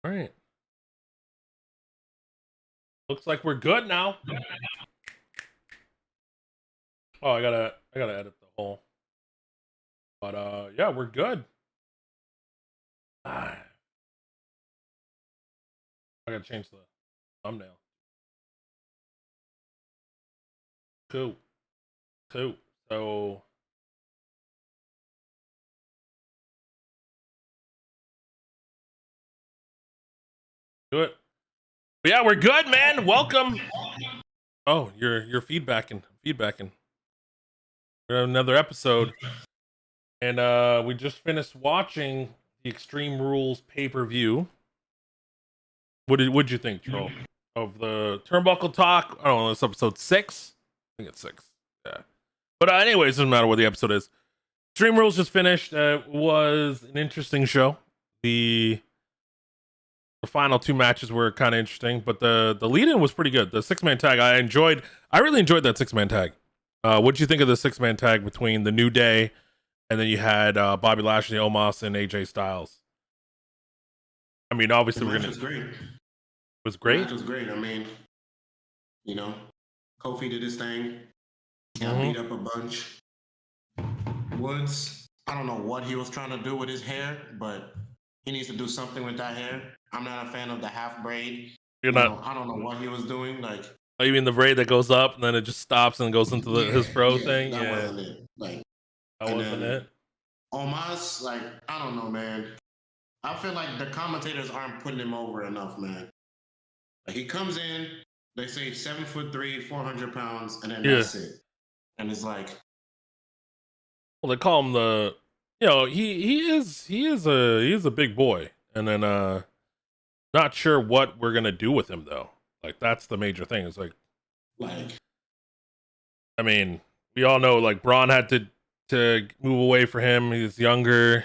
All right. Looks like we're good now. Oh, I gotta edit the whole. But yeah, we're good. I gotta change the thumbnail. Cool. Cool. So do it. But yeah, we're good, man. Welcome. Oh, you're feedbacking. We're on another episode. And we just finished watching the Extreme Rules pay-per-view. What'd you think, Troll? Of the Turnbuckle talk? I don't know, it's episode 6. I think it's 6. Yeah. But anyways, doesn't matter what the episode is. Extreme Rules just finished. Was an interesting show. The final 2 matches were kind of interesting, but the lead-in was pretty good. The 6-man tag, I really enjoyed that 6-man tag. What'd you think of the 6-man tag between the New Day and then you had Bobby Lashley, Omos, and AJ Styles? I mean, obviously we're gonna. Was great. Was great. The match was great. I mean, Kofi did his thing. Got beat up a bunch. Woods, I don't know what he was trying to do with his hair, but he needs to do something with that hair. I'm not a fan of the half braid. You're not. I don't know what he was doing. Like, oh, you mean the braid that goes up and then it just stops and goes into his fro thing? That wasn't it. Like, that wasn't it. Omos, like, I don't know, man. I feel like the commentators aren't putting him over enough, man. Like, he comes in, they say 7'3", 400 pounds, and then that's it. And it's like, well, they call him the, he is a big boy, and then not sure what we're gonna do with him though. Like, that's the major thing. It's like, I mean, we all know like Braun had to move away from him. He's younger,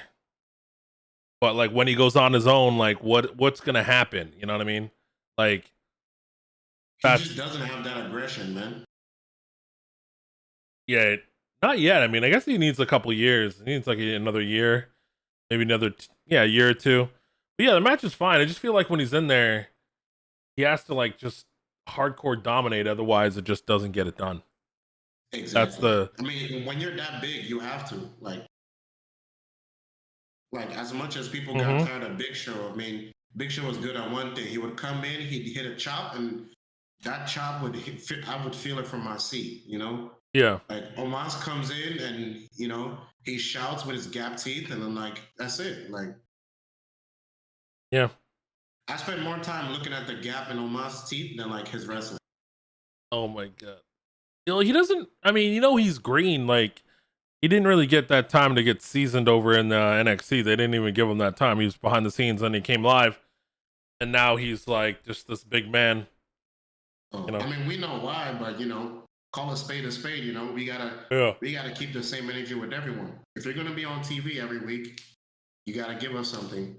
but like when he goes on his own, like what's gonna happen? You know what I mean? Like, he just doesn't have that aggression, man. Yeah, not yet. I mean, I guess he needs a couple years. He needs like another year, maybe another year or 2. But yeah, the match is fine. I just feel like when he's in there, he has to like just hardcore dominate. Otherwise, it just doesn't get it done. Exactly. I mean, when you're that big, you have to like as much as people got tired of Big Show. I mean, Big Show was good on one thing. He would come in, he'd hit a chop, and that chop would I would feel it from my seat. Yeah. Like, Omos comes in and, he shouts with his gap teeth, and I'm like, that's it. Like, yeah. I spent more time looking at the gap in Omos' teeth than like his wrestling. Oh my god. He doesn't. I mean, he's green. Like, he didn't really get that time to get seasoned over in NXT. They didn't even give him that time. He was behind the scenes, and he came live, and now he's like just this big man. Oh, I mean, we know why, but call a spade a spade. We gotta keep the same energy with everyone. If you're gonna be on TV every week, you gotta give us something,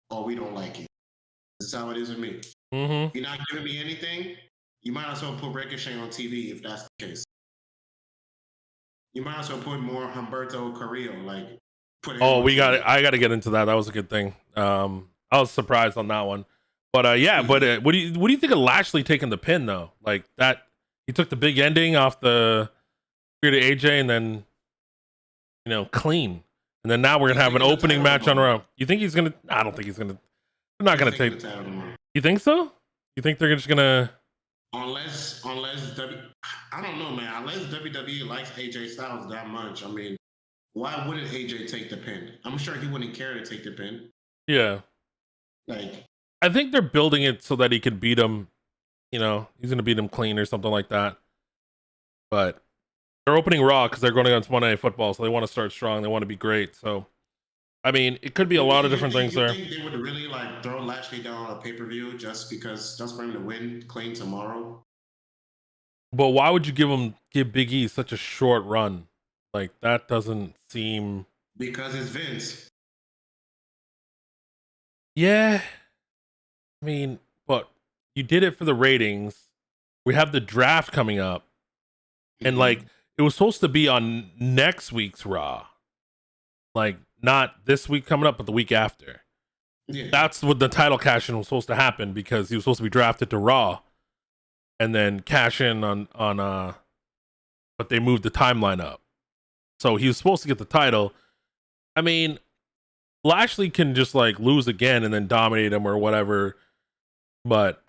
or we don't like it. That's how it is with me. Mm-hmm. You're not giving me anything, you might as well put Ricochet on TV if that's the case. You might as well put more Humberto Carrillo. Like, I got to get into that. That was a good thing. I was surprised on that one, but But what do you think of Lashley taking the pin though? Like that. He took the big ending off the Spirit of AJ and then, clean. And then now we're going to have an opening match on Raw. You think he's going to? I don't think he's going to. They're not going to take. You think so? You think they're just going to? Unless I don't know, man. Unless WWE likes AJ Styles that much. I mean, why wouldn't AJ take the pin? I'm sure he wouldn't care to take the pin. Yeah. Like, I think they're building it so that he could beat him. He's going to beat him clean or something like that. But they're opening Raw because they're going against Monday Night Football, so they want to start strong. They want to be great. So, I mean, it could be a lot of different things there. You think they would really like throw Lashley down on a pay-per-view just for him to win clean tomorrow? But why would you give Big E such a short run? Like, that doesn't seem. Because it's Vince. Yeah. I mean, but you did it for the ratings. We have the draft coming up. And like, it was supposed to be on next week's Raw. Like, not this week coming up, but the week after. Yeah. That's what the title cash in was supposed to happen, because he was supposed to be drafted to Raw and then cash in on but they moved the timeline up. So he was supposed to get the title. I mean, Lashley can just like lose again and then dominate him or whatever, but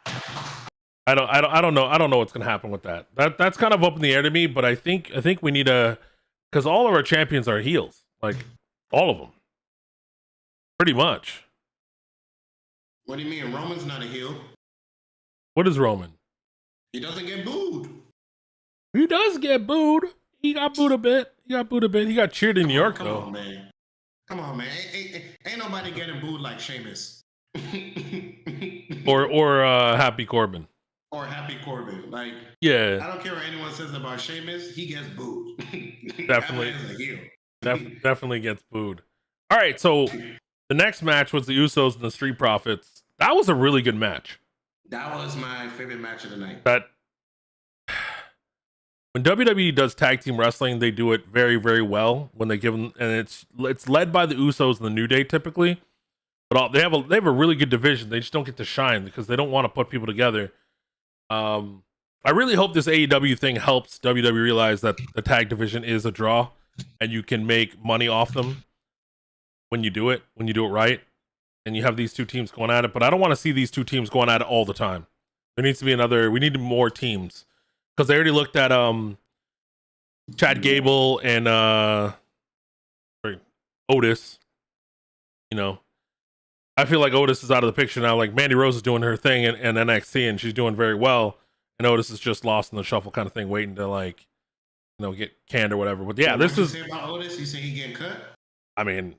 I don't know what's gonna happen with that. That's kind of up in the air to me. But I think we need because all of our champions are heels, like all of them, pretty much. What do you mean? Roman's not a heel. What is Roman? He doesn't get booed. He does get booed. He got booed a bit. He got cheered in New York, come though. On, man. Come on, man. Ain't nobody getting booed like Sheamus. or Happy Corbin. Or Happy Corbin. Like, yeah. I don't care what anyone says about Sheamus. He gets booed. Definitely. Definitely gets booed. All right, so the next match was the Usos and the Street Profits. That was a really good match. That was my favorite match of the night. When WWE does tag team wrestling, they do it very, very well. When they give them, and it's led by the Usos and the New Day typically, but they have a really good division. They just don't get to shine because they don't want to put people together. I really hope this AEW thing helps WWE realize that the tag division is a draw, and you can make money off them when you do it right, and you have these two teams going at it. But I don't want to see these two teams going at it all the time. There needs to be we need more teams. Because they already looked at Chad Gable and Otis. You know, I feel like Otis is out of the picture now. Like Mandy Rose is doing her thing in NXT and she's doing very well, and Otis is just lost in the shuffle kind of thing, waiting to get canned or whatever. But yeah, this is. What you say about Otis? You say he getting cut? I mean,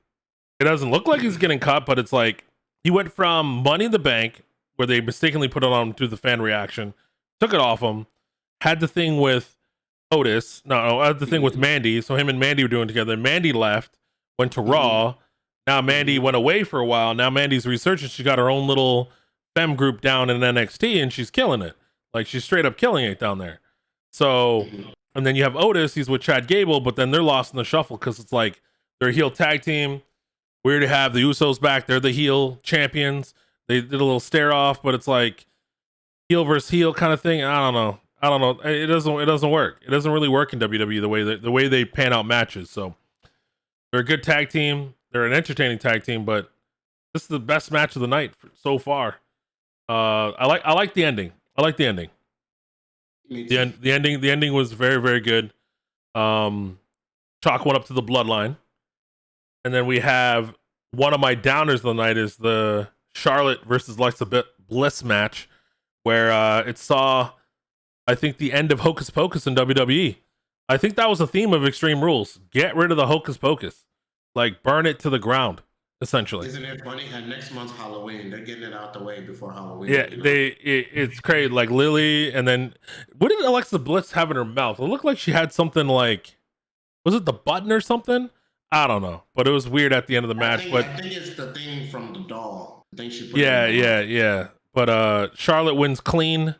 it doesn't look like he's getting cut, but it's like he went from Money in the Bank, where they mistakenly put it on him through the fan reaction, took it off him. Had the thing with Otis. Had the thing with Mandy. So him and Mandy were doing together. Mandy left, went to Raw. Now Mandy went away for a while. Now Mandy's researching. She got her own little femme group down in NXT, and she's killing it. Like, she's straight up killing it down there. So, and then you have Otis. He's with Chad Gable, but then they're lost in the shuffle because it's like they're a heel tag team. Weird to have the Usos back. They're the heel champions. They did a little stare off, but it's like heel versus heel kind of thing. I don't know. It doesn't work. It doesn't really work in WWE the way they pan out matches. So they're a good tag team. They're an entertaining tag team, but this is the best match of the night so far. I like the ending. The ending was very, very good. Chalk went up to the Bloodline, and then we have one of my downers of the night is the Charlotte versus Alexa Bliss match, where it saw, I think, the end of Hocus Pocus in WWE. I think that was the theme of Extreme Rules. Get rid of the Hocus Pocus. Like, burn it to the ground, essentially. Isn't it funny? And next month's Halloween, they're getting it out the way before Halloween. Yeah, it's crazy. Like, Lily, and then, what did Alexa Bliss have in her mouth? It looked like she had something like, was it the button or something? I don't know. But it was weird at the end of the match. I think it's the thing from the doll. I think she put yeah. But Charlotte wins clean.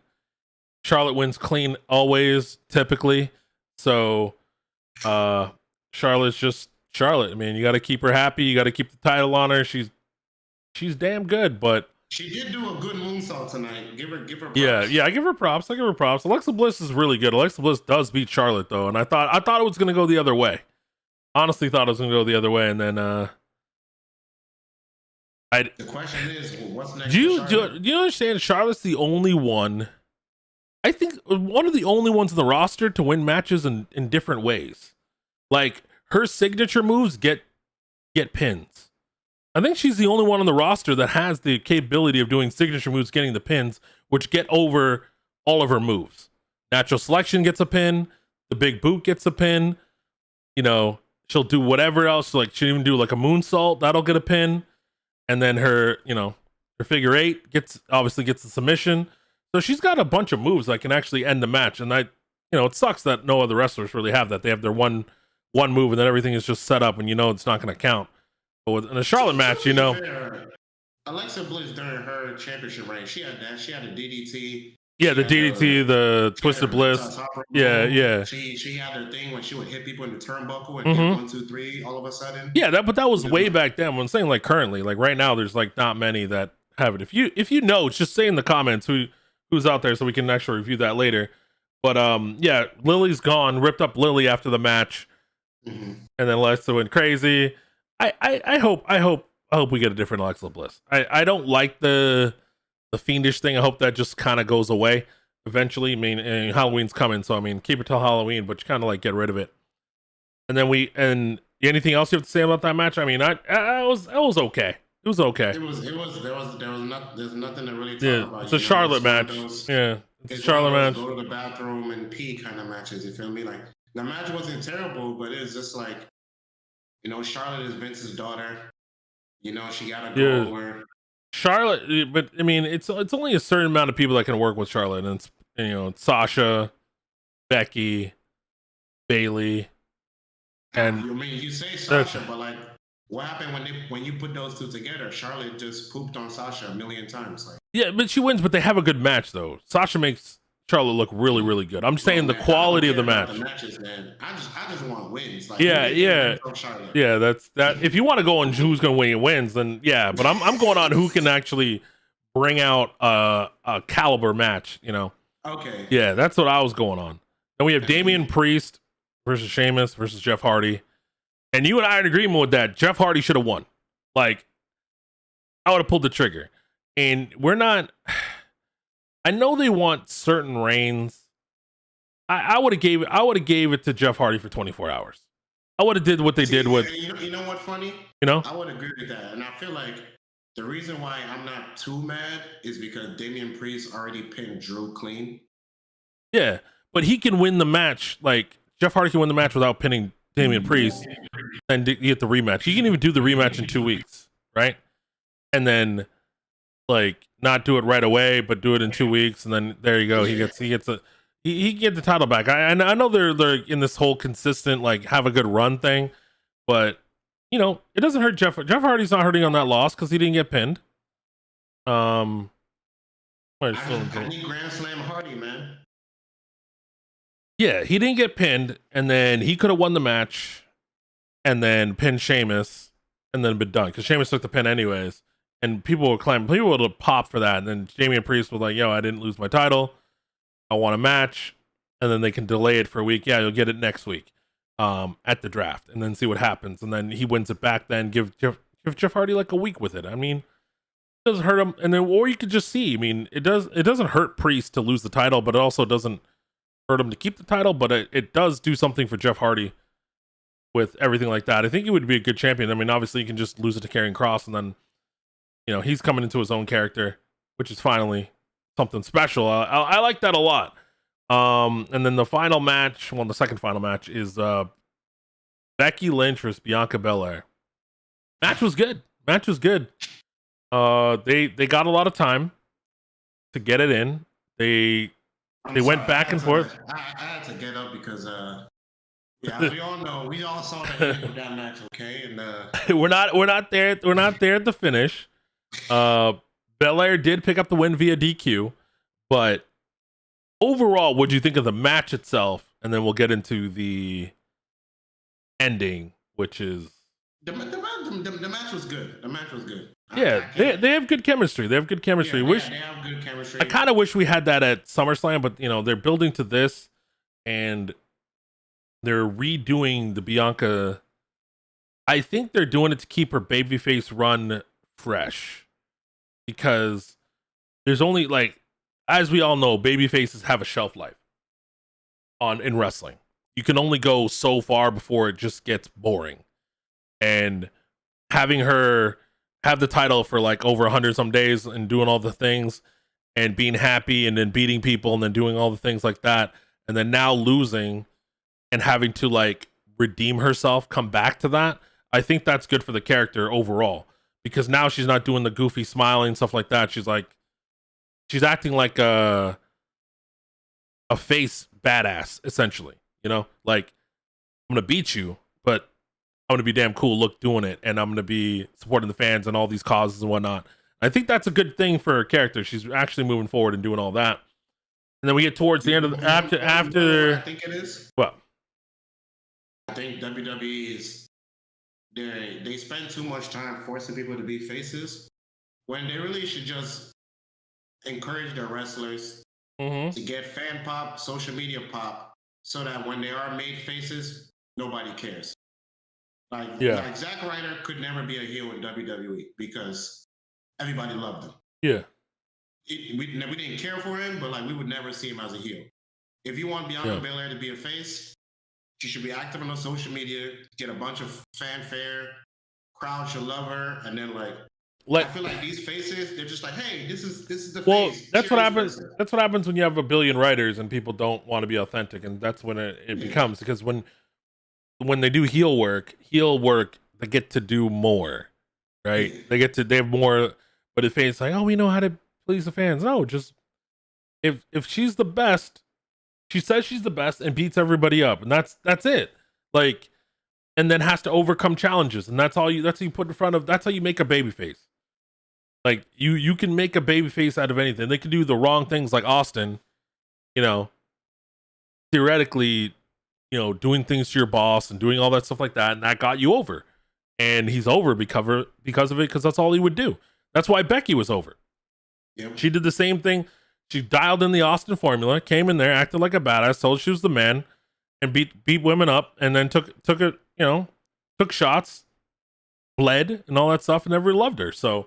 Always, typically. So Charlotte's just Charlotte. I mean, you got to keep her happy. You got to keep the title on her. She's damn good, but she did do a good moonsault tonight. Give her props. Yeah, I give her props. Alexa Bliss is really good. Alexa Bliss does beat Charlotte, though, and I thought it was going to go the other way. Honestly, thought it was going to go the other way, and then the question is, what's next? Do you understand? Charlotte's the only one, I think, one of the only ones in the roster to win matches in different ways. Like, her signature moves get pins. I think she's the only one on the roster that has the capability of doing signature moves, getting the pins, which get over all of her moves. Natural selection gets a pin. The big boot gets a pin. You know, she'll do whatever else. Like, she'll even do like a moonsault. That'll get a pin. And then her figure eight obviously gets the submission. So she's got a bunch of moves that can actually end the match. And it sucks that no other wrestlers really have that. They have their one move, and then everything is just set up, and it's not going to count. But in a Charlotte match, fair, Alexa Bliss during her championship reign, she had that. She had a DDT. Yeah, the DDT, the Twisted Bliss. Yeah. She had her thing when she would hit people in the turnbuckle and get 1, 2, 3 all of a sudden. Yeah, but that was way back then. I'm saying like currently, like right now, there's like not many that have it. If you know, just say in the comments who's out there so we can actually review that later. But yeah, Lily's gone, ripped up Lily after the match, and then Alexa went crazy. I hope we get a different Alexa Bliss. I don't like the fiendish thing. I hope that just kind of goes away eventually. I mean, and Halloween's coming, so I mean, keep it till Halloween, but you kind of like get rid of it. And then anything else you have to say about that match? I mean, I was okay. It was okay. There's nothing to really talk about. It's a Charlotte match. It's a Charlotte match. Go to the bathroom and pee kind of matches. You feel me? Like the match wasn't terrible, but it's just like, Charlotte is Vince's daughter. She gotta go over. Charlotte, but I mean, it's only a certain amount of people that can work with Charlotte, and it's Sasha, Becky, Bailey, and I mean, you say Sasha, but like, what happened when you put those two together? Charlotte just pooped on Sasha a million times. Like, yeah, but she wins. But they have a good match though. Sasha makes Charlotte look really, really good. I'm saying the quality of the match. The matches, man. I just want wins. Like, yeah. That's that. If you want to go on who's going to win wins, then yeah. But I'm going on who can actually bring out a caliber match. Okay. Yeah, that's what I was going on. Then we have Damian Priest versus Sheamus versus Jeff Hardy, and you and I are in agreement with that. Jeff Hardy should have won. Like, I would have pulled the trigger, and we're not. I know they want certain reigns. I would have gave it to Jeff Hardy for 24 hours. I would have did what they did with. You know what? Funny. I would agree with that, and I feel like the reason why I'm not too mad is because Damian Priest already pinned Drew clean. Yeah, but he can win the match. Like Jeff Hardy can win the match without pinning Damian Priest, and get the rematch. He can even do the rematch in 2 weeks, right? And then, like, not do it right away, but do it in 2 weeks, and then there you go. He gets the title back. I know they're in this whole consistent like have a good run thing, but it doesn't hurt Jeff. Jeff Hardy's not hurting on that loss because he didn't get pinned. I need Grand Slam Hardy, man. Yeah, he didn't get pinned, and then he could have won the match, and then pinned Sheamus, and then been done because Sheamus took the pin anyways. And people would have popped for that. And then Damian Priest was like, yo, I didn't lose my title. I want a match. And then they can delay it for a week. Yeah, you'll get it next week at the draft. And then see what happens. And then he wins it back then. Give Jeff Hardy like a week with it. I mean, it doesn't hurt him. And then, or you could just see, I mean, it doesn't hurt Priest to lose the title, but it also doesn't hurt him to keep the title. But it does do something for Jeff Hardy with everything like that. I think he would be a good champion. I mean, obviously you can just lose it to Karrion Kross and then, he's coming into his own character, which is finally something special. I like that a lot. And then the final match, the second final match is Becky Lynch versus Bianca Belair. Match was good. They got a lot of time to get it in. They went back and forth. I had to get up because as we all know, we all saw the end of that match, okay? And we're not there at the finish. Belair did pick up the win via DQ, but overall, what do you think of the match itself? And then we'll get into the ending, which is the match was good. The match was good. Yeah, they have good chemistry. They have good chemistry. Yeah, they have good chemistry. I kind of wish we had that at SummerSlam, but they're building to this, and they're redoing the Bianca. I think they're doing it to keep her babyface run fresh. Because there's only, like, as we all know, baby faces have a shelf life in wrestling. You can only go so far before it just gets boring. And having her have the title for like over 100 some days and doing all the things and being happy and then beating people and then doing all the things like that, and then now losing and having to like redeem herself, come back to that, I think that's good for the character overall. Because now she's not doing the goofy smiling stuff like that. She's acting like a face badass, essentially. Like, I'm gonna beat you, but I'm gonna be damn cool doing it, and I'm gonna be supporting the fans and all these causes and whatnot. I think that's a good thing for her character. She's actually moving forward and doing all that. And then we get towards the end of the, after I think it is. Well, I think WWE is they spend too much time forcing people to be faces when they really should just encourage their wrestlers to get fan pop, social media pop, so that when they are made faces, nobody cares. Like Zack Ryder could never be a heel in WWE because everybody loved him. Yeah. We didn't care for him, but like we would never see him as a heel. If you want Bianca Belair to be a face, she should be active on social media, get a bunch of fanfare, crowd should love her, and then I feel like these faces, they're just like, hey, this is the face. Well, that's what happens. That's what happens when you have a billion writers and people don't want to be authentic, and that's when it becomes, because when they do heel work, they get to do more, right? Yeah. They have more, but the fans like, oh, we know how to please the fans. No, just if she's the best, she says she's the best and beats everybody up, and that's it. Like, and then has to overcome challenges, and that's how you put in front of. That's how you make a babyface. Like you can make a babyface out of anything. They can do the wrong things, like Austin, theoretically, doing things to your boss and doing all that stuff like that, and that got you over. And he's over because of it, because that's all he would do. That's why Becky was over. Yep. She did the same thing. She dialed in the Austin formula, came in there, acted like a badass, told she was the man, and beat women up, and then took shots, bled, and all that stuff, and everybody loved her. So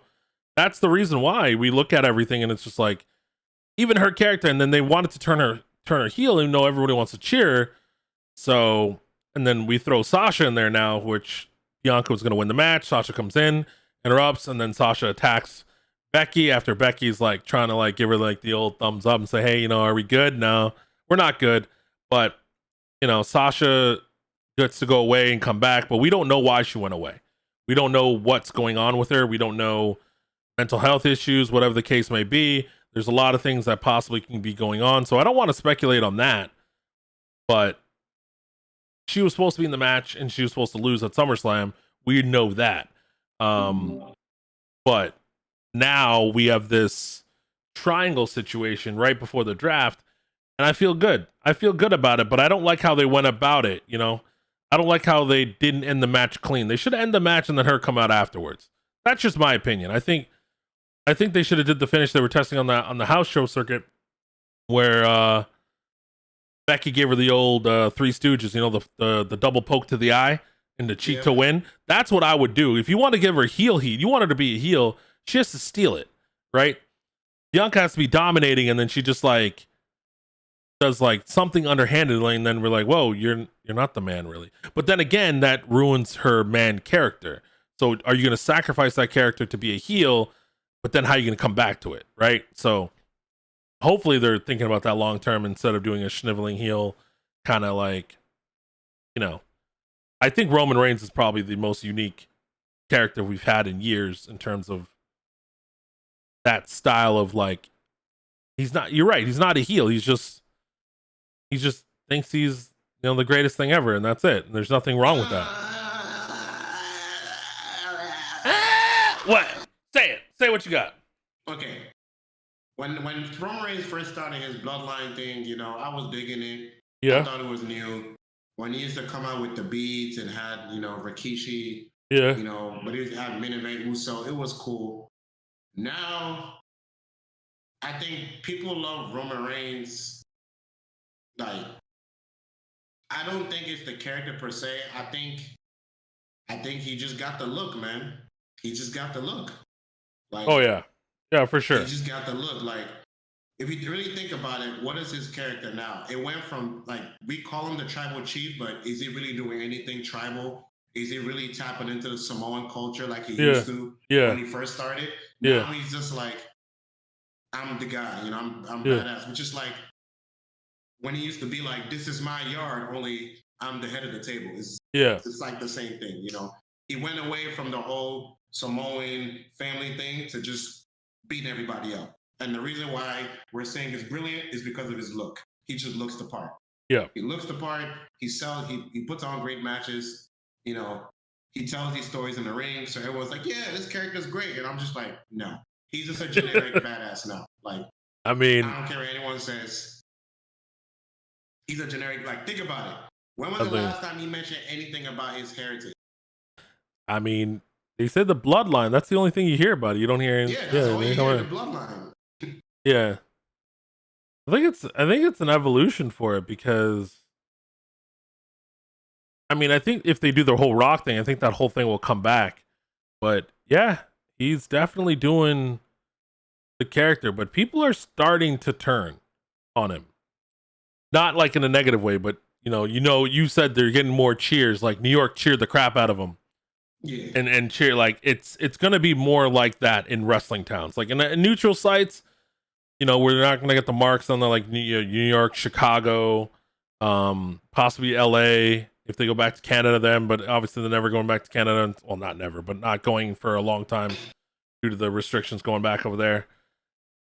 that's the reason why we look at everything, and it's just like, even her character, and then they wanted to turn her heel, even though everybody wants to cheer her. So, and then we throw Sasha in there now, which Bianca was going to win the match. Sasha comes in, interrupts, and then Sasha attacks Becky after Becky's like trying to like give her like the old thumbs up and say, hey, are we good? No, we're not good. But, Sasha gets to go away and come back, but we don't know why she went away. We don't know what's going on with her. We don't know mental health issues, whatever the case may be. There's a lot of things that possibly can be going on. So I don't want to speculate on that, but she was supposed to be in the match and she was supposed to lose at SummerSlam. We know that. But now we have this triangle situation right before the draft, and I feel good. I feel good about it, but I don't like how they went about it. I don't like how they didn't end the match clean. They should end the match and then her come out afterwards. That's just my opinion. I think they should have did the finish they were testing on the house show circuit, where Becky gave her the old Three Stooges, the double poke to the eye and the cheek to win. That's what I would do. If you want to give her heel heat, you want her to be a heel, she has to steal it, right? Bianca has to be dominating, and then she just like does like something underhandedly, and then we're like, whoa, you're not the man, really. But then again, that ruins her man character. So are you going to sacrifice that character to be a heel? But then how are you going to come back to it, right? So hopefully they're thinking about that long term instead of doing a schniveling heel kind of like, I think Roman Reigns is probably the most unique character we've had in years in terms of that style of like, you're right, he's not a heel. He just thinks he's, the greatest thing ever, and that's it. And there's nothing wrong with that. What? Say it. Say what you got. Okay. When Roman Reigns first started his bloodline thing, I was digging it. Yeah. I thought it was new. When he used to come out with the beads and had, Rikishi. Yeah. But he had main event Uso. It was cool. Now, I think people love Roman Reigns. Like, I don't think it's the character per se. I think he just got the look, man. He just got the look. Like, oh yeah. Yeah, for sure. He just got the look. Like, if you really think about it, what is his character now? It went from, like, we call him the tribal chief, but is he really doing anything tribal? Is he really tapping into the Samoan culture like he used to when he first started? Now he's just like, I'm the guy, I'm badass. Which is like, when he used to be like, this is my yard, only I'm the head of the table. It's like the same thing, He went away from the whole Samoan family thing to just beating everybody up. And the reason why we're saying he's brilliant is because of his look. He just looks the part. Yeah. He looks the part. He puts on great matches. He tells these stories in the ring. So everyone's like, yeah, this character's great. And I'm just like, no. He's just a generic badass now. Like, I mean, I don't care what anyone says. He's a generic. Like, think about it. When was the last time he mentioned anything about his heritage? I mean, they said the bloodline. That's the only thing you hear about it. You don't hear. Yeah, that's all you hear. The bloodline. Yeah, I think it's an evolution for it because, I mean, I think if they do the whole Rock thing, I think that whole thing will come back. But yeah, he's definitely doing the character. But people are starting to turn on him, not like in a negative way, but you said they're getting more cheers. Like New York cheered the crap out of him. Yeah. And cheer, like it's gonna be more like that in wrestling towns, like in neutral sites. We're not gonna get the marks on the like New York, Chicago, possibly LA if they go back to Canada then, but obviously they're never going back to Canada. Well, not never, but not going for a long time due to the restrictions going back over there.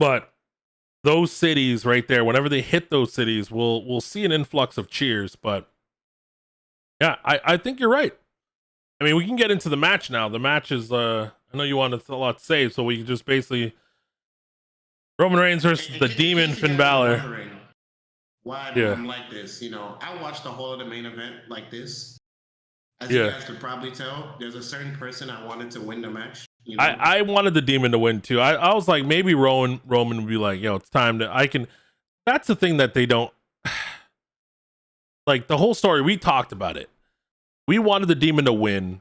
But those cities right there, whenever they hit those cities, we'll see an influx of cheers. But yeah, I think you're right. I mean, we can get into the match now. The match is, I know you wanted a lot to say, so we can just basically Roman Reigns versus the Demon Finn Balor. Why I'm like this? I watched the whole of the main event like this. As you guys could probably tell, there's a certain person I wanted to win the match. I wanted the Demon to win too. I was like, maybe Roman would be like, yo, it's time to. That's the thing that they don't. Like the whole story, we talked about it. We wanted the Demon to win,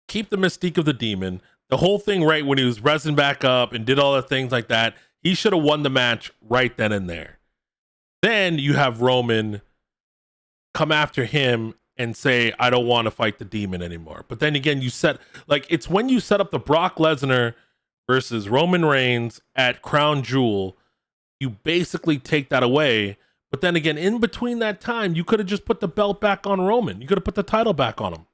keep the mystique of the Demon. The whole thing, right when he was resing back up and did all the things like that, he should have won the match right then and there. Then you have Roman come after him and say, I don't want to fight the Demon anymore. But then again, it's when you set up the Brock Lesnar versus Roman Reigns at Crown Jewel, you basically take that away. But then again, in between that time, you could have just put the belt back on Roman. You could have put the title back on him.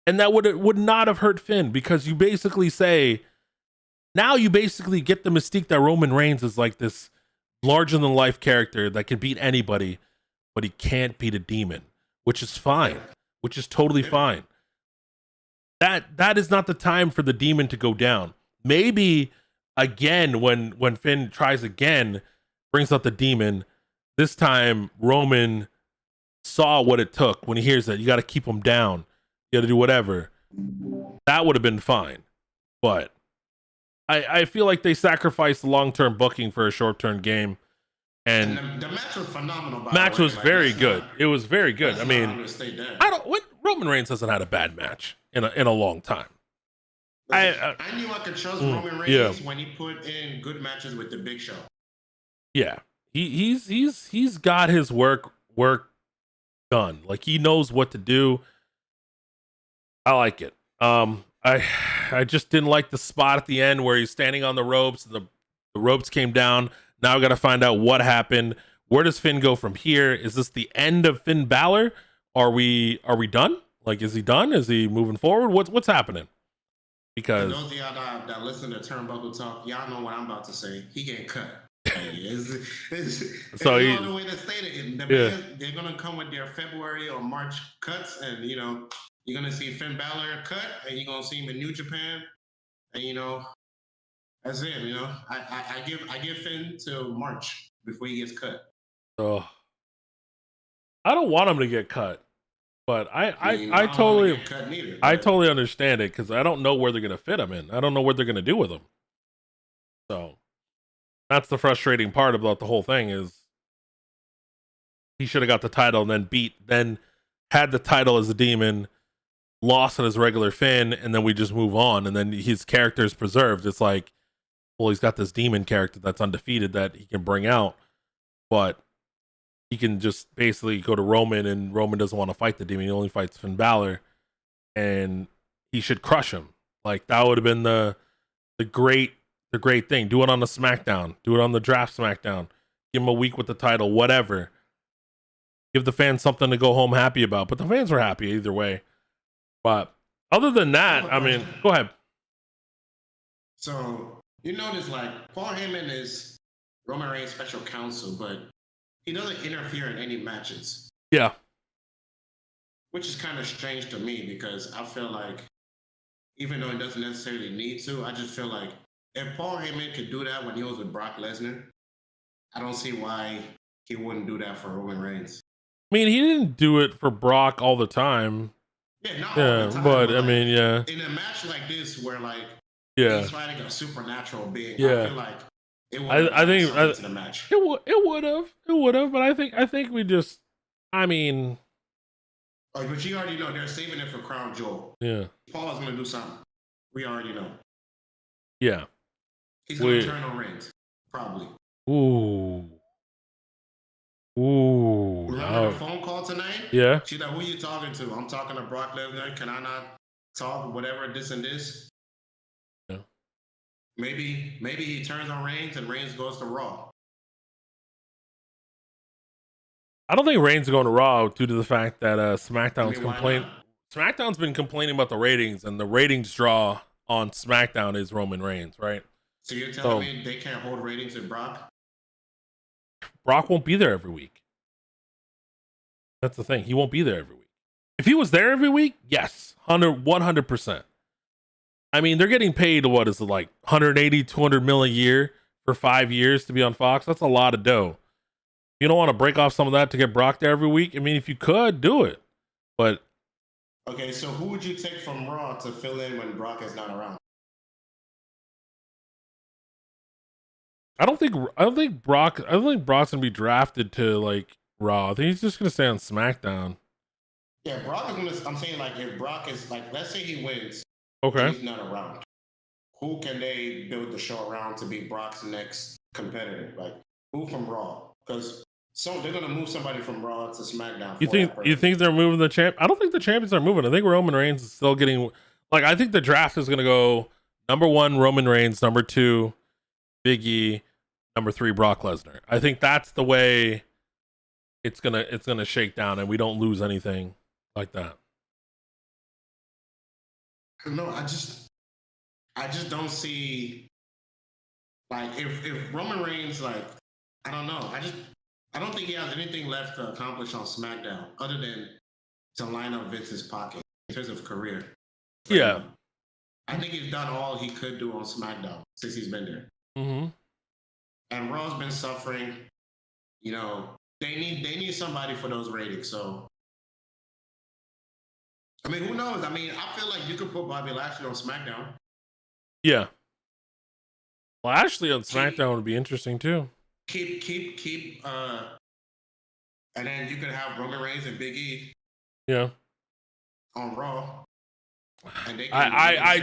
And that would not have hurt Finn, because you basically say, now you basically get the mystique that Roman Reigns is like this larger than life character that can beat anybody, but he can't beat a Demon, which is fine, which is totally fine. That is not the time for the Demon to go down. Maybe again, when Finn tries again, brings out the Demon, this time Roman saw what it took when he hears that you got to keep him down, you got to do whatever. That would have been fine. But I feel like they sacrificed long-term booking for a short-term game. And the match was phenomenal. Match was very good. It was very good. I mean, Roman Reigns hasn't had a bad match in a long time. I knew I could trust Roman Reigns when he put in good matches with the Big Show. Yeah, he's got his work done. Like, he knows what to do. I like it. I just didn't like the spot at the end where he's standing on the ropes and the ropes came down. Now we got to find out what happened. Where does Finn go from here? Is this the end of Finn Balor? Are we done? Like, is he done? Is he moving forward? What's happening? Because those of y'all that listen to Turnbuckle talk, y'all know what I'm about to say. He getting cut. So no other way to state it. They're gonna come with their February or March cuts, and you're gonna see Finn Balor cut, and you're gonna see him in New Japan, and that's it. I give Finn till March before he gets cut. Oh, I don't want him to get cut, but I totally understand it, because I don't know where they're gonna fit him in. I don't know what they're gonna do with him. So that's the frustrating part about the whole thing, is he should have got the title and then had the title as a Demon, lost it as regular Finn, and then we just move on, and then his character is preserved. It's like, well, he's got this Demon character that's undefeated that he can bring out, but he can just basically go to Roman, and Roman doesn't want to fight the Demon. He only fights Finn Balor, and he should crush him. Like, that would have been the great thing. Do it on the SmackDown. Do it on the draft SmackDown. Give him a week with the title, whatever. Give the fans something to go home happy about. But the fans were happy either way. But other than that, I mean, go ahead. So, you notice, like, Paul Heyman is Roman Reigns' special counsel, but he doesn't interfere in any matches. Yeah. Which is kind of strange to me, because I feel like, even though he doesn't necessarily need to, I just feel like if Paul Heyman could do that when he was with Brock Lesnar, I don't see why he wouldn't do that for Roman Reigns. I mean, he didn't do it for Brock all the time. Yeah, not all the time. But like, I mean, yeah. In a match like this, where like he's fighting a supernatural being, I feel like it would I think something to the match. It would have, but I think we just, I mean, but you already know they're saving it for Crown Jewel. Yeah, Paul is gonna do something. We already know. Yeah, he's gonna turn on Reigns, probably. Ooh. Remember the phone call tonight? Yeah. She's like, "Who are you talking to?" "I'm talking to Brock Lesnar. Can I not talk? Whatever, this and this." Yeah. Maybe he turns on Reigns and Reigns goes to Raw. I don't think Reigns is going to Raw due to the fact that SmackDown's been complaining about the ratings, and the ratings draw on SmackDown is Roman Reigns, right? So you're telling me they can't hold ratings in Brock? Brock won't be there every week. That's the thing. He won't be there every week. If he was there every week, yes, 100%. I mean, they're getting paid, what is it, like 180, 200 mil a year for 5 years to be on Fox? That's a lot of dough. You don't want to break off some of that to get Brock there every week? I mean, if you could, do it. But okay, so who would you take from Raw to fill in when Brock is not around? I don't think Brock's gonna be drafted to like Raw. I think he's just gonna stay on SmackDown. Yeah, Brock is gonna. I'm saying, like, if Brock is like, let's say he wins, okay, he's not around. Who can they build the show around to be Brock's next competitor? Like, who from Raw? Because they're gonna move somebody from Raw to SmackDown. You think they're moving the champ? I don't think the champions are moving. I think Roman Reigns is still getting, like, I think the draft is gonna go number 1 Roman Reigns, number 2 Big E, number 3 Brock Lesnar. I think that's the way it's gonna shake down, and we don't lose anything like that. No, I just don't see, like, if Roman Reigns, like, I don't know. I don't think he has anything left to accomplish on SmackDown other than to line up Vince's pocket in terms of career. Yeah. I think he's done all he could do on SmackDown since he's been there. Mm-hmm. And Raw's been suffering. You know, they need somebody for those ratings. So, I mean, who knows? I mean, I feel like you could put Bobby Lashley on SmackDown. Yeah. Lashley on SmackDown would be interesting too. Keep and then you could have Roman Reigns and Big E. Yeah. On Raw. And they I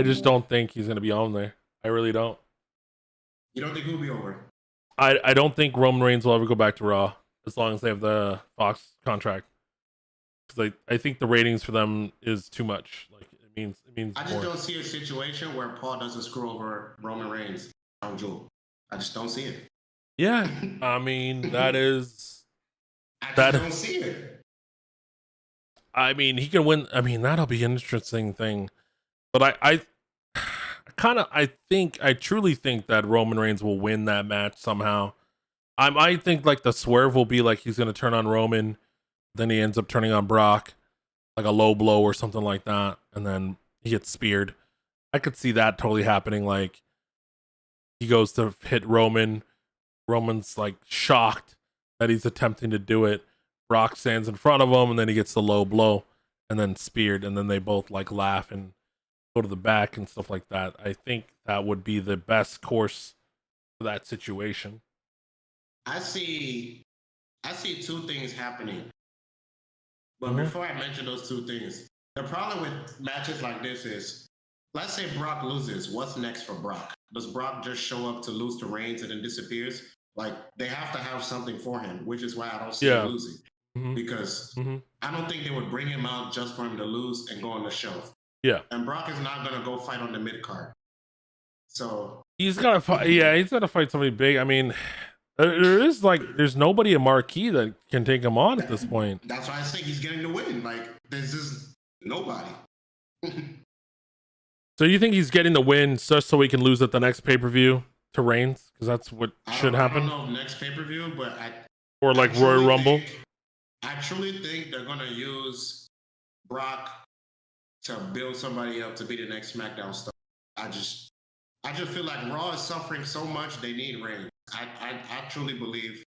just don't think he's gonna be on there. I really don't. You don't think he'll be over? I don't think Roman Reigns will ever go back to Raw as long as they have the Fox contract. Because I think the ratings for them is too much. Like it means. I just don't see a situation where Paul doesn't screw over Roman Reigns on Jewel. I just don't see it. Yeah, I mean that is. I just don't see it. I mean, he can win. I mean, that'll be an interesting thing. But I truly think that Roman Reigns will win that match somehow. I think like the swerve will be like he's going to turn on Roman, then he ends up turning on Brock, like a low blow or something like that, and then he gets speared. I could see that totally happening. Like he goes to hit Roman, Roman's like shocked that he's attempting to do it. Brock stands in front of him, and then he gets the low blow, and then speared, and then they both like laugh and go to the back and stuff like that. I think that would be the best course for that situation. I see two things happening. But before I mention those two things, the problem with matches like this is, let's say Brock loses. What's next for Brock? Does Brock just show up to lose to Reigns and then disappears? Like, they have to have something for him, which is why I don't see him losing. Because I don't think they would bring him out just for him to lose and go on the shelf. Yeah. And Brock is not going to go fight on the mid card. So he's got to fight. Yeah, he's got to fight somebody big. I mean, there's nobody a marquee that can take him on at this point. That's why I think he's getting the win. Like, there's just nobody. So you think he's getting the win just so he can lose at the next pay-per-view to Reigns? Because that's what should happen. I don't know next pay-per-view, but or like Royal Rumble. I truly think they're gonna use Brock to build somebody up to be the next SmackDown star. I just feel like Raw is suffering so much. They need Reigns. I truly believe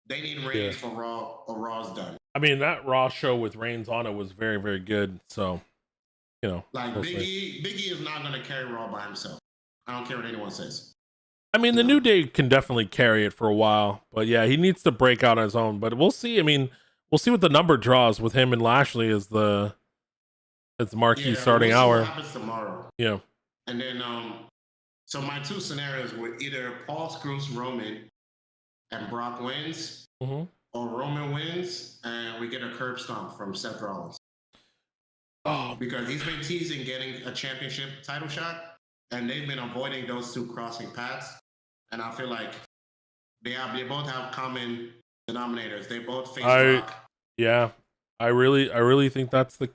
they need Reigns for Raw, or Raw's done. I mean, that Raw show with Reigns on it was very, very good. So, like Big E is not going to carry Raw by himself. I don't care what anyone says. I mean, the New Day can definitely carry it for a while, but yeah, he needs to break out on his own. But we'll see. I mean, we'll see what the number draws with him and Lashley as the marquee starting hour. What happens tomorrow? Yeah. And then, so my two scenarios were either Paul screws Roman and Brock wins, or Roman wins and we get a curb stomp from Seth Rollins. Oh, because he's been teasing getting a championship title shot, and they've been avoiding those two crossing paths. And I feel like they both have common denominators. They both face Brock. Yeah, I really think that's the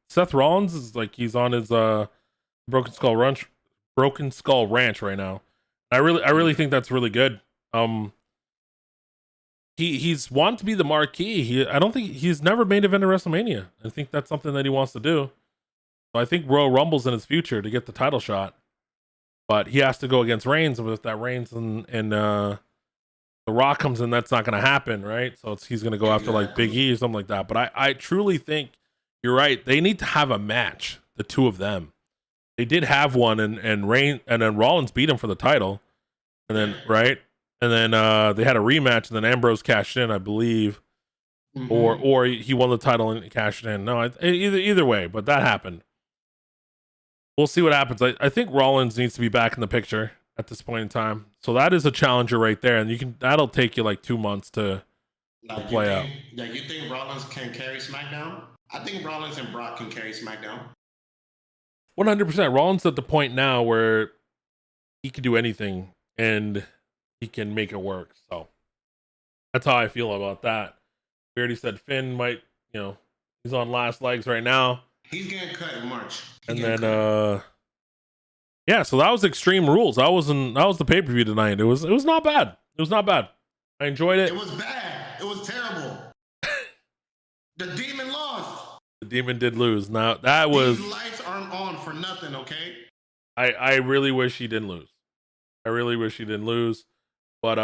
Seth Rollins is like he's on his Broken Skull Ranch right now. I really think that's really good. He's wanted to be the marquee. I don't think he's never main event of WrestleMania. I think that's something that he wants to do. So I think Royal Rumble's in his future to get the title shot, but he has to go against Reigns. And if that Reigns and The Rock comes in, that's not going to happen, right? So he's going to go after like Big E or something like that. But I truly think you're right. They need to have a match, the two of them. They did have one, and then Rollins beat him for the title, and then and then they had a rematch, and then Ambrose cashed in, I believe, or he won the title and cashed in. No, either way, but that happened. We'll see what happens. I think Rollins needs to be back in the picture at this point in time. So that is a challenger right there, and that'll take you like 2 months to play out. Like you think Rollins can carry SmackDown? I think Rollins and Brock can carry SmackDown. 100%. Rollins at the point now where he can do anything and he can make it work. So that's how I feel about that. We already said Finn might, he's on last legs right now. He's getting cut in March. So that was Extreme Rules. That was the pay-per-view tonight. It was not bad. It was not bad. I enjoyed it. It was bad. It was terrible. The Demon lost. The Demon did lose. Now that was. These lights aren't on for nothing, okay? I really wish he didn't lose. But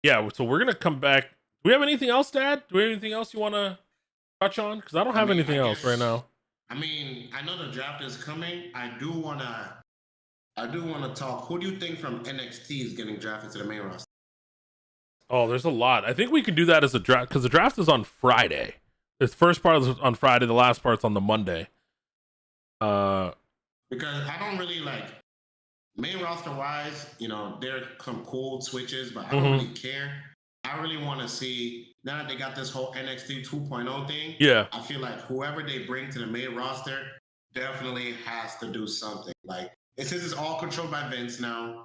yeah. So we're gonna come back. Do we have anything else, Dad? Do we have anything else you want to touch on? Because I don't have anything else right now. I mean, I know the draft is coming. I do wanna talk. Who do you think from NXT is getting drafted to the main roster? Oh, there's a lot. I think we can do that as a draft because the draft is on Friday. The first part is on Friday. The last part's on the Monday. Because I don't really like main roster wise. There are some cool switches, but I don't really care. I really want to see now that they got this whole NXT 2.0 thing. Yeah, I feel like whoever they bring to the main roster definitely has to do something. Like since it's all controlled by Vince now,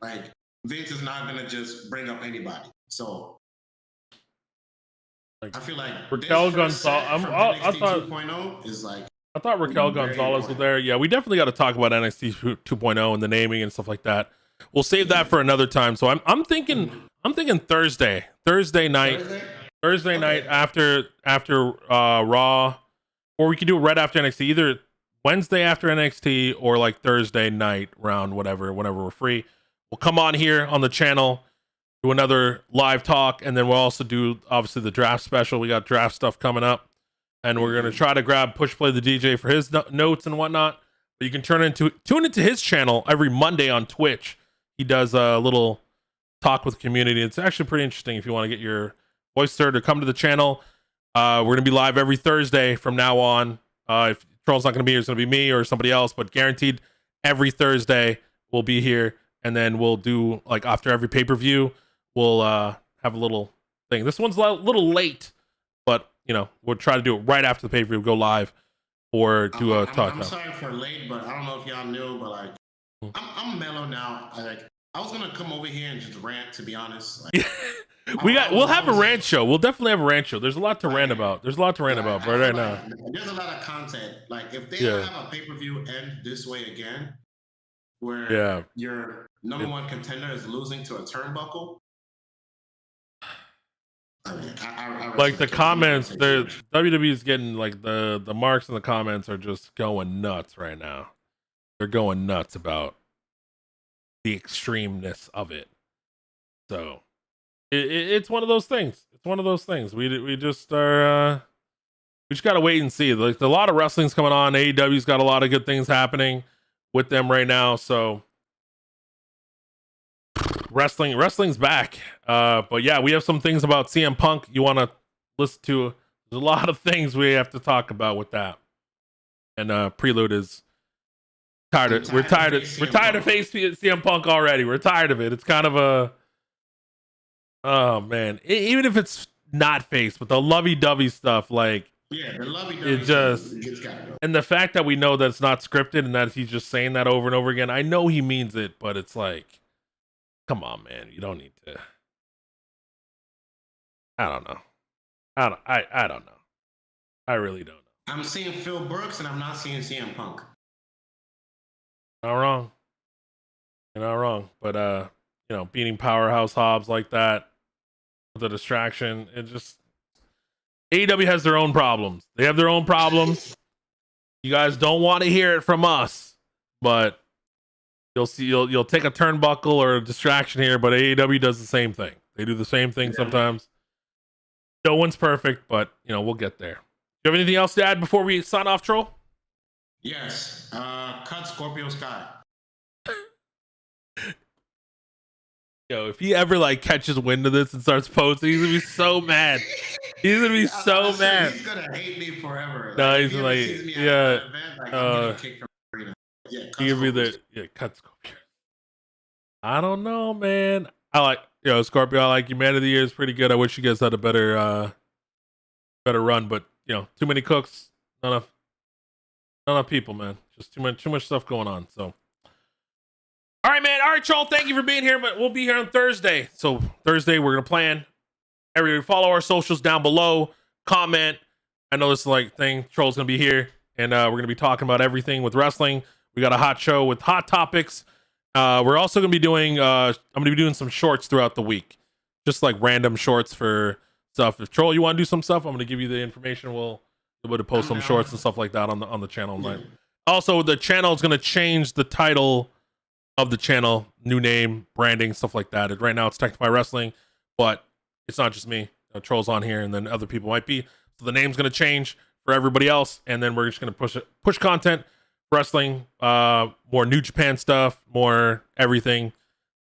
like Vince is not gonna just bring up anybody. So I feel like Raquel Gonzalez. I thought 2.0 is like. I thought Raquel Gonzalez was there. Yeah, we definitely got to talk about NXT 2.0 and the naming and stuff like that. We'll save that for another time. So I'm thinking Thursday night after Raw, or we could do it right after NXT, either Wednesday after NXT or like Thursday night round, whenever we're free. We'll come on here on the channel, do another live talk, and then we'll also do obviously the draft special. We got draft stuff coming up, and we're gonna try to grab Push Play the DJ for his notes and whatnot. But you can tune into his channel every Monday on Twitch. He does a little talk with the community. It's actually pretty interesting if you want to get your voice heard or come to the channel. We're going to be live every Thursday from now on. If Troll's not going to be here, it's going to be me or somebody else, but guaranteed every Thursday we'll be here. And then we'll do, like, after every pay-per-view, we'll have a little thing. This one's a little late, but, we'll try to do it right after the pay-per-view, go live or do a talk. I'm sorry for late, but I don't know if y'all knew, but, like, I'm mellow now. I was gonna come over here and just rant, to be honest. Like, we'll have a rant show. We'll definitely have a rant show. There's a lot to rant about. There's a lot to rant about right now. There's a lot of content. Like if they have a pay-per-view end this way again, where your number one contender is losing to a turnbuckle. I mean, I like the comments, WWE is getting like the marks in the comments are just going nuts right now. They're going nuts about the extremeness of it. So it's one of those things. It's one of those things. We just are. We just gotta wait and see. Like a lot of wrestling's coming on. AEW's got a lot of good things happening with them right now. So wrestling's back. But yeah, we have some things about CM Punk you want to listen to. There's a lot of things we have to talk about with that. And Prelude is tired. We're tired of face CM Punk already. We're tired of it. It's kind of a, oh man, even if it's not face, but the lovey-dovey stuff, like the lovey-dovey it just, and the fact that we know that it's not scripted and that he's just saying that over and over again. I know he means it, but it's like, come on, man, you don't need to. I don't know. I don't know. I really don't know. I'm seeing Phil Brooks and I'm not seeing CM Punk. Not wrong. You're not wrong. But beating Powerhouse Hobbs like that with a distraction, it just, AEW has their own problems. They have their own problems. You guys don't want to hear it from us, but you'll take a turnbuckle or a distraction here, but AEW does the same thing. They do the same thing sometimes. No one's perfect, but we'll get there. Do you have anything else to add before we sign off, Troll? Yes. Cut Scorpio Sky. Yo, if he ever catches wind of this and starts posting, he's gonna be so mad. He's gonna be so mad. He's gonna hate me forever. No, he's yeah. I'm getting from he give me cut Scorpio. I don't know, man. I like Scorpio. I like you. Man of the Year is pretty good. I wish you guys had a better run, but too many cooks, not enough people, man. Just too much stuff going on. So, all right, man. All right, Troll. Thank you for being here, but we'll be here on Thursday. So Thursday we're gonna plan. Everybody follow our socials down below. Comment. I know this thing. Troll's gonna be here, and we're gonna be talking about everything with wrestling. We got a hot show with hot topics. We're also gonna be doing. I'm gonna be doing some shorts throughout the week, just random shorts for stuff. If Troll, you want to do some stuff, I'm gonna give you the information. We'll be able to post some shorts and stuff like that on the channel. Yeah. Also, the channel is gonna change the title of the channel, new name, branding, stuff like that. Right now it's Technify Wrestling, but it's not just me. Troll's on here, and then other people might be. So the name's gonna change for everybody else, and then we're just gonna push content, wrestling, more New Japan stuff, more everything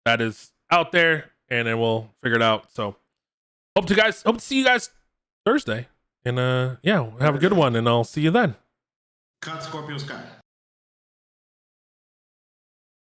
that is out there, and then we'll figure it out. So hope to see you guys Thursday, and have a good one, and I'll see you then. Cut Scorpio Sky.